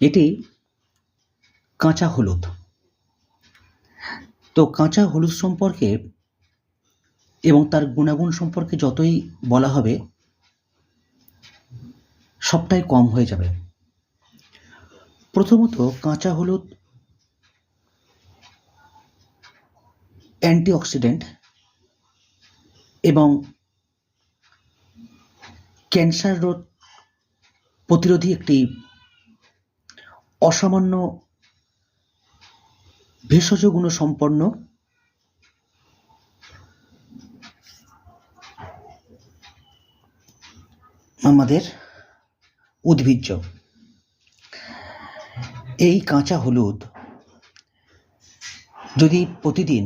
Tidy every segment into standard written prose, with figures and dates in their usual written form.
এটি কাঁচা হলুদ। তো কাঁচা হলুদ সম্পর্কে এবং তার গুণাগুণ সম্পর্কে যতই বলা হবে সবটাই কম হয়ে যাবে। প্রথমত, কাঁচা হলুদ অ্যান্টিঅক্সিডেন্ট এবং ক্যান্সার রোগ প্রতিরোধী একটি অসামান্য ভেষজ গুণসম্পন্ন আমাদের উদ্ভিজ্জ। এই কাঁচা হলুদ যদি প্রতিদিন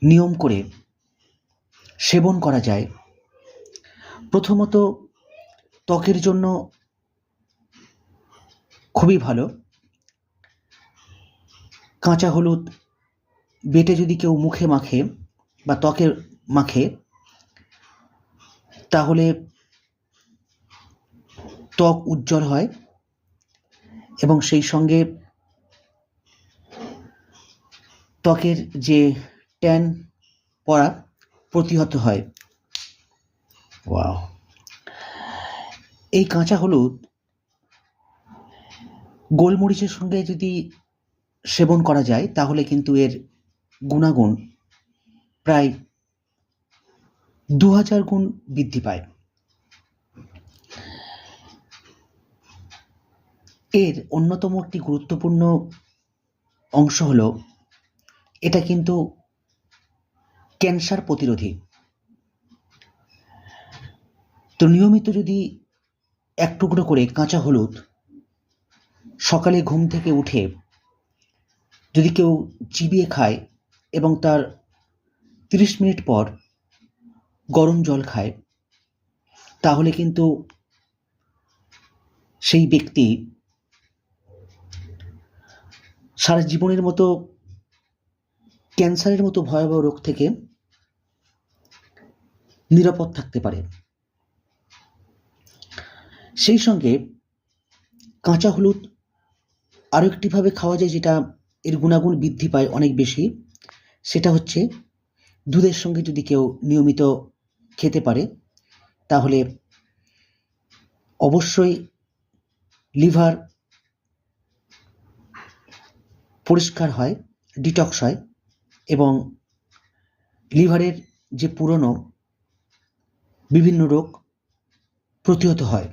নিয়ম করে সেবন করা যায়, প্রথমত ত্বকের জন্য খুবই ভালো। কাঁচা হলুদ বেটে যদি কেউ মুখে মাখে বা ত্বকে মাখে, তাহলে ত্বক উজ্জ্বল হয় এবং সেই সঙ্গে ত্বকের যে ট্যান পড়া প্রতিহত হয়। ওয়াও! এই কাঁচা হলুদ গোলমরিচের সঙ্গে যদি সেবন করা যায়, তাহলে কিন্তু এর গুণাগুণ প্রায় 2000 গুণ বৃদ্ধি পায়। এর অন্যতম একটি গুরুত্বপূর্ণ অংশ হলো এটা কিন্তু ক্যান্সার প্রতিরোধী। তো নিয়মিত যদি এক টুকরো করে কাঁচা হলুদ সকালে ঘুম থেকে উঠে যদি কেউ চিবিয়ে খায় এবং তার 30 মিনিট পর গরম জল খায়, তাহলে কিন্তু সেই ব্যক্তি সারা জীবনের মতো ক্যান্সারের মতো ভয়াবহ রোগ থেকে নিরাপদ থাকতে পারে। সেই সঙ্গে কাঁচা হলুদ আরও একটিভাবে খাওয়া যায়, যেটা এর গুণাগুণ বৃদ্ধি পায় অনেক বেশি। সেটা হচ্ছে দুধের সঙ্গে যদি কেউ নিয়মিত খেতে পারে, তাহলে অবশ্যই লিভার পরিষ্কার হয়, ডিটক্স হয় এবং লিভারের যে পুরনো বিভিন্ন রোগ প্রতিহত হয়।